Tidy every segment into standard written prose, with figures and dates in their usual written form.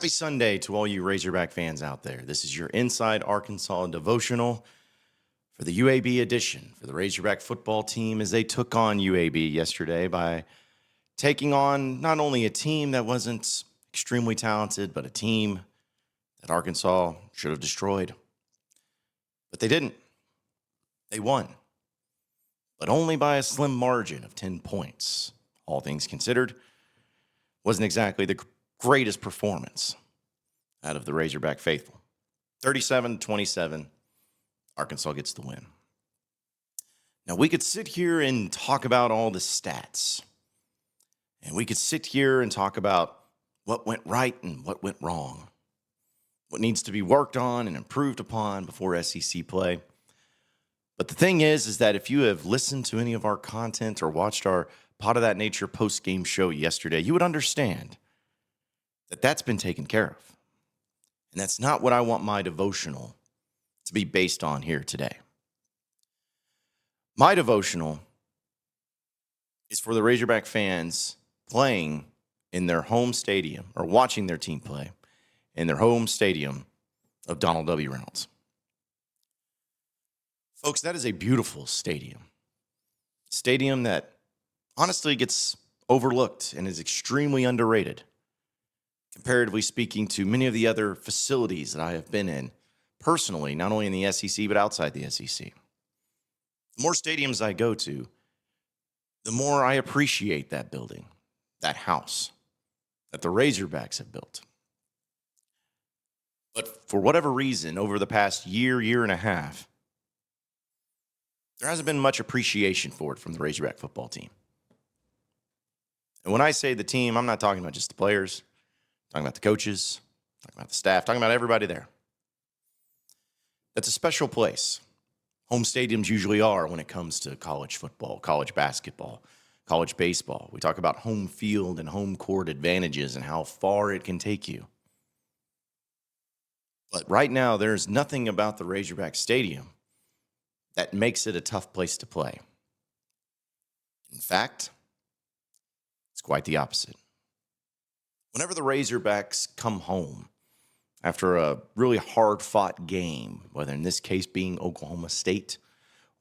Happy Sunday to all you Razorback fans out there. This is your Inside Arkansas devotional for the UAB edition for the Razorback football team as they took on UAB yesterday by taking on not only a team that wasn't extremely talented, but a team that Arkansas should have destroyed. But they didn't. They won, but only by a slim margin of 10 points. All things considered, wasn't exactly the greatest performance out of the Razorback faithful. 37-27, Arkansas gets the win. Now, we could sit here and talk about all the stats, and we could sit here and talk about what went right and what went wrong, what needs to be worked on and improved upon before SEC play. But the thing is that if you have listened to any of our content or watched our Pot of That Nature post-game show yesterday, you would understand that that's been taken care of. And that's not what I want my devotional to be based on here today. My devotional is for the Razorback fans playing in their home stadium or watching their team play in their home stadium of Donald W. Reynolds. Folks, that is a beautiful stadium. Stadium that honestly gets overlooked and is extremely underrated, comparatively speaking to many of the other facilities that I have been in personally, not only in the SEC, but outside the SEC. The more stadiums I go to, the more I appreciate that building, that house that the Razorbacks have built. But for whatever reason, over the past year and a half, there hasn't been much appreciation for it from the Razorback football team. And when I say the team, I'm not talking about just the players, I'm talking about the coaches, talking about the staff, talking about everybody there. That's a special place. Home stadiums usually are when it comes to college football, college basketball, college baseball. We talk about home field and home court advantages and how far it can take you. But right now, there's nothing about the Razorback Stadium that makes it a tough place to play. In fact, it's quite the opposite. Whenever the Razorbacks come home after a really hard-fought game, whether in this case being Oklahoma State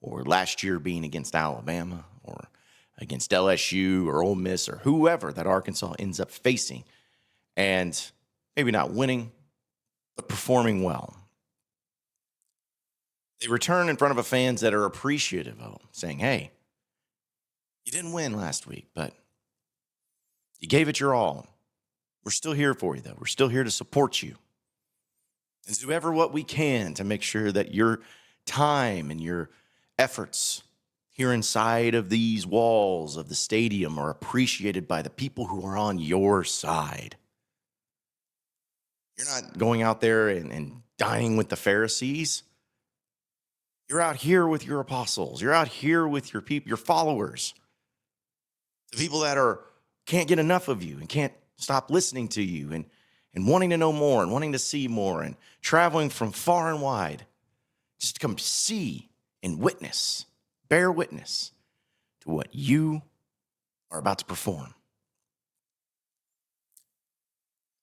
or last year being against Alabama or against LSU or Ole Miss or whoever that Arkansas ends up facing, and maybe not winning, but performing well, they return in front of fans that are appreciative of them, saying, hey, you didn't win last week, but you gave it your all. We're still here for you, though. We're still here to support you and do ever what we can to make sure that your time and your efforts here inside of these walls of the stadium are appreciated by the people who are on your side. You're not going out there and dining with the Pharisees. You're out here with your apostles. You're out here with your people, your followers, the people that can't get enough of you and can't stop listening to you and wanting to know more and wanting to see more and traveling from far and wide just to come see and witness, bear witness to what you are about to perform.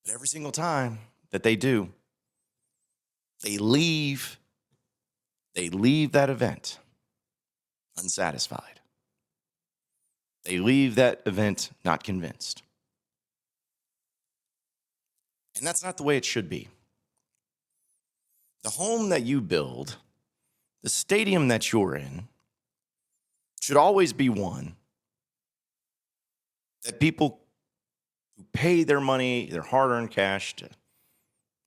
But every single time that they do, they leave that event unsatisfied. They leave that event not convinced. And that's not the way it should be. The home that you build, the stadium that you're in, should always be one that people who pay their money, their hard-earned cash to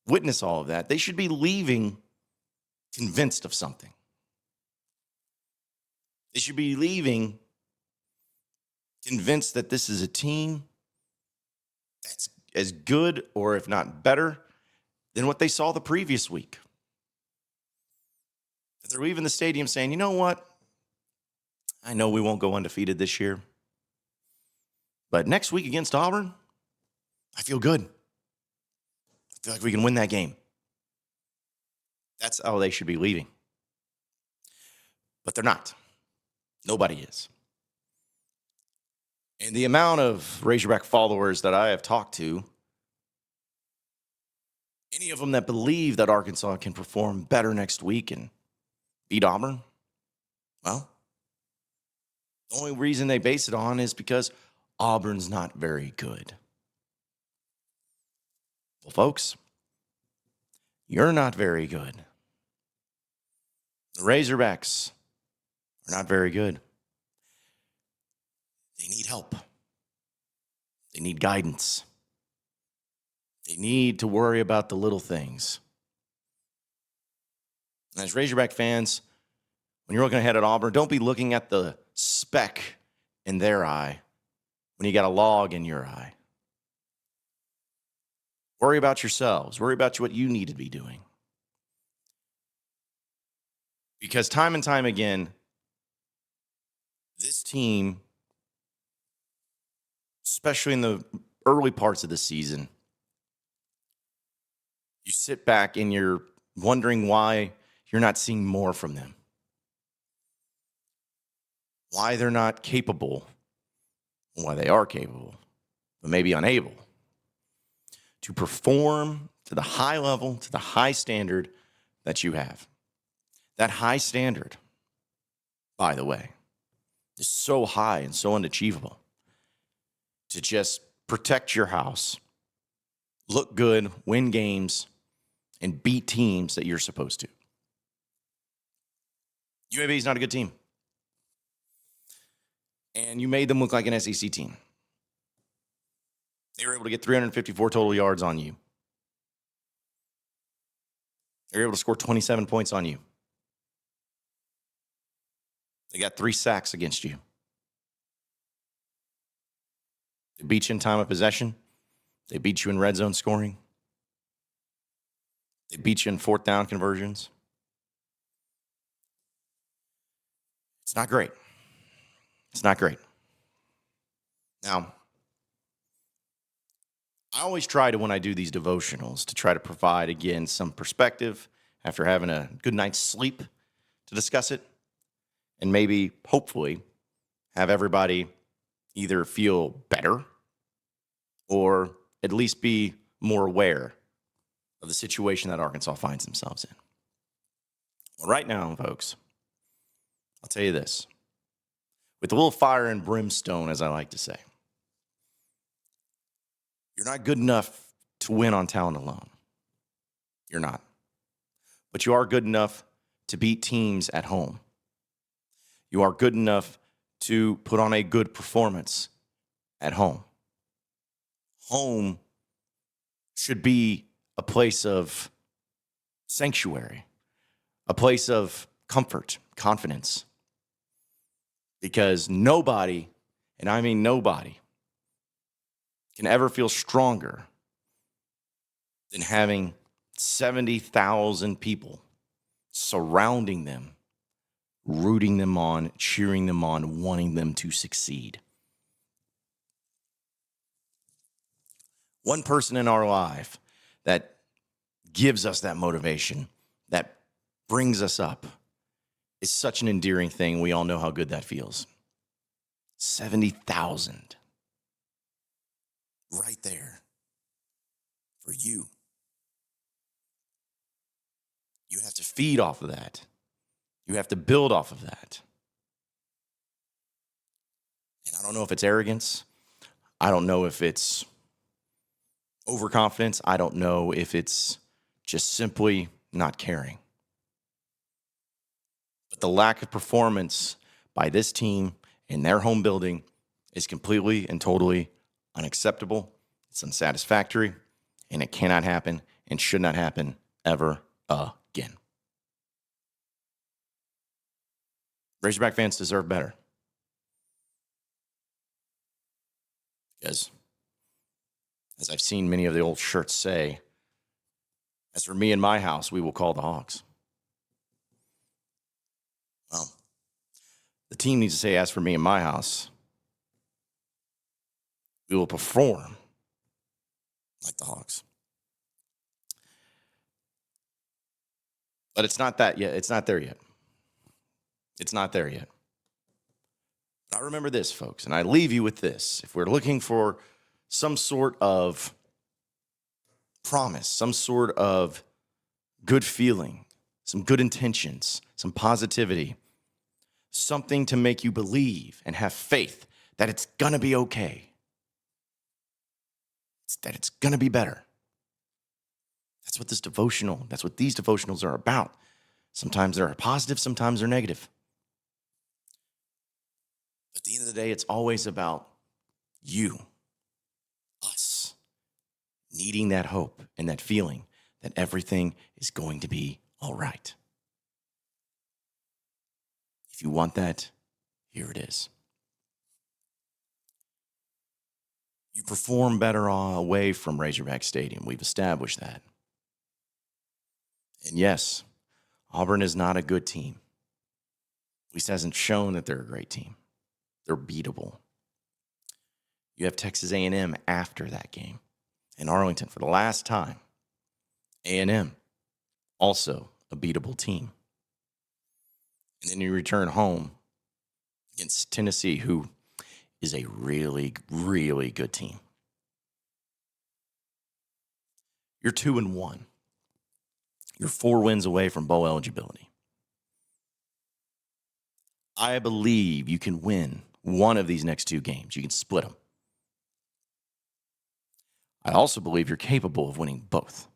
witness all of that, they should be leaving convinced of something. They should be leaving convinced that this is a team that's as good, or if not better, than what they saw the previous week. That they're leaving the stadium saying, you know what? I know we won't go undefeated this year, but next week against Auburn, I feel good. I feel like we can win that game. That's how they should be leaving. But they're not. Nobody is. And the amount of Razorback followers that I have talked to Any of them that believe that Arkansas can perform better next week and beat Auburn, well, the only reason they base it on is because Auburn's not very good. Well, folks, you're not very good. The Razorbacks are not very good. They need help. They need guidance. They need to worry about the little things. And as Razorback fans, when you're looking ahead at Auburn, don't be looking at the speck in their eye when you got a log in your eye. Worry about yourselves. Worry about what you need to be doing. Because time and time again, this team, especially in the early parts of the season, you sit back and you're wondering why you're not seeing more from them. Why they're not capable, why they are capable, but maybe unable to perform to the high level, to the high standard that you have. That high standard, by the way, is so high and so unachievable. To just protect your house, look good, win games, and beat teams that you're supposed to. UAB is not a good team. And you made them look like an SEC team. They were able to get 354 total yards on you. They were able to score 27 points on you. They got 3 sacks against you. They beat you in time of possession. They beat you in red zone scoring. They beat you in 4th down conversions. It's not great. It's not great. Now, I always try to, when I do these devotionals, to try to provide, again, some perspective after having a good night's sleep to discuss it. And maybe, hopefully, have everybody either feel better or at least be more aware of the situation that Arkansas finds themselves in. Well, right now, folks, I'll tell you this. With a little fire and brimstone, as I like to say, you're not good enough to win on talent alone. You're not. But you are good enough to beat teams at home. You are good enough to put on a good performance at home. Home should be a place of sanctuary, a place of comfort, confidence. Because nobody, and I mean nobody, can ever feel stronger than having 70,000 people surrounding them, rooting them on, cheering them on, wanting them to succeed. One person in our life that gives us that motivation, that brings us up, is such an endearing thing. We all know how good that feels. 70,000 right there for you. You have to feed off of that. You have to build off of that. And I don't know if it's arrogance. I don't know if it's overconfidence. I don't know if it's just simply not caring. But the lack of performance by this team in their home building is completely and totally unacceptable. It's unsatisfactory, and it cannot happen and should not happen ever again. Razorback fans deserve better. Because, as I've seen many of the old shirts say, as for me and my house, we will call the Hogs. Well, the team needs to say, as for me and my house, we will perform like the Hogs. But it's not that yet. It's not there yet. It's not there yet. But I remember this, folks, and I leave you with this. If we're looking for some sort of promise, some sort of good feeling, some good intentions, some positivity, something to make you believe and have faith that it's going to be okay, that it's going to be better. That's what these devotionals are about. Sometimes they're positive, sometimes they're negative. At the end of the day, it's always about you, us, needing that hope and that feeling that everything is going to be all right. If you want that, here it is. You perform better away from Razorback Stadium. We've established that. And yes, Auburn is not a good team. At least hasn't shown that they're a great team. They're beatable. You have Texas A&M after that game in Arlington for the last time. A&M, also a beatable team. And then you return home against Tennessee, who is a really, really good team. You're 2-1. You're 4 wins away from bowl eligibility. I believe you can win one of these next 2 games. You can split them. I also believe you're capable of winning both.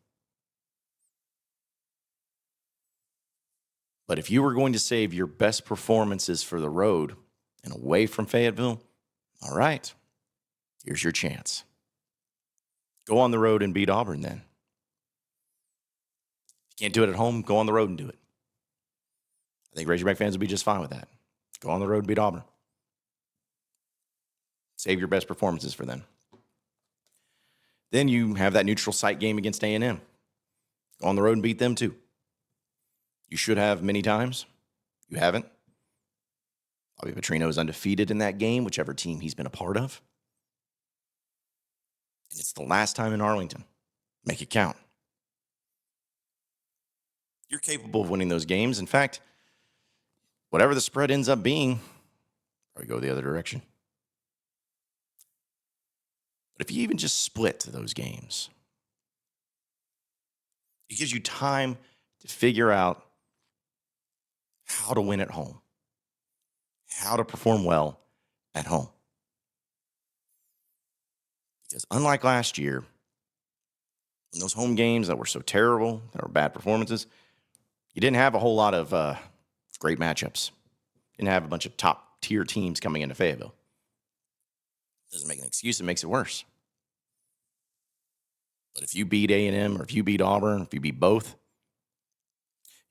But if you were going to save your best performances for the road and away from Fayetteville, all right, here's your chance. Go on the road and beat Auburn then. If you can't do it at home, go on the road and do it. I think Razorback fans will be just fine with that. Go on the road and beat Auburn. Save your best performances for them. Then you have that neutral site game against A&M. Go on the road and beat them too. You should have many times. You haven't. Bobby Petrino is undefeated in that game, whichever team he's been a part of. And it's the last time in Arlington. Make it count. You're capable of winning those games. In fact, whatever the spread ends up being, probably go the other direction. But if you even just split those games, it gives you time to figure out how to win at home, how to perform well at home. Because unlike last year, in those home games that were so terrible, that were bad performances, you didn't have a whole lot of great matchups. You didn't have a bunch of top-tier teams coming into Fayetteville. Doesn't make an excuse, it makes it worse. But if you beat A&M or if you beat Auburn, if you beat both,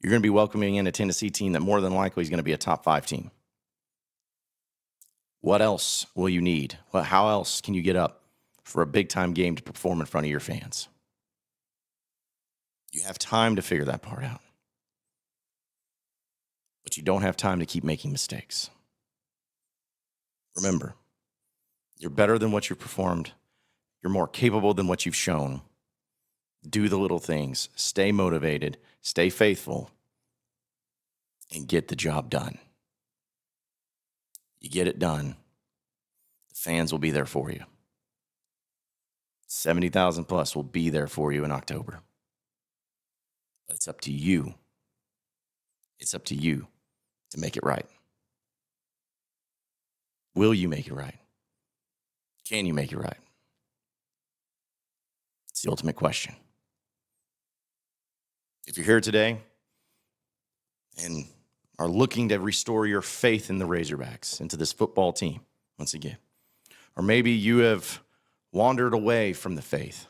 you're going to be welcoming in a Tennessee team that more than likely is going to be a top 5 team. What else will you need? Well, how else can you get up for a big-time game to perform in front of your fans? You have time to figure that part out. But you don't have time to keep making mistakes. Remember, you're better than what you've performed. You're more capable than what you've shown. Do the little things. Stay motivated. Stay faithful. And get the job done. You get it done, the fans will be there for you. 70,000 plus will be there for you in October. But it's up to you. It's up to you to make it right. Will you make it right? Can you make it right? It's the ultimate question. If you're here today and are looking to restore your faith in the Razorbacks, into this football team once again, or maybe you have wandered away from the faith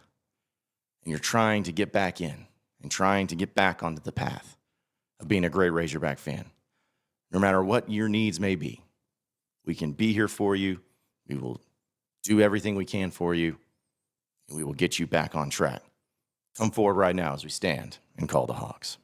and you're trying to get back in and trying to get back onto the path of being a great Razorback fan, no matter what your needs may be, we can be here for you. We will do everything we can for you, and we will get you back on track. Come forward right now as we stand and call the Hogs.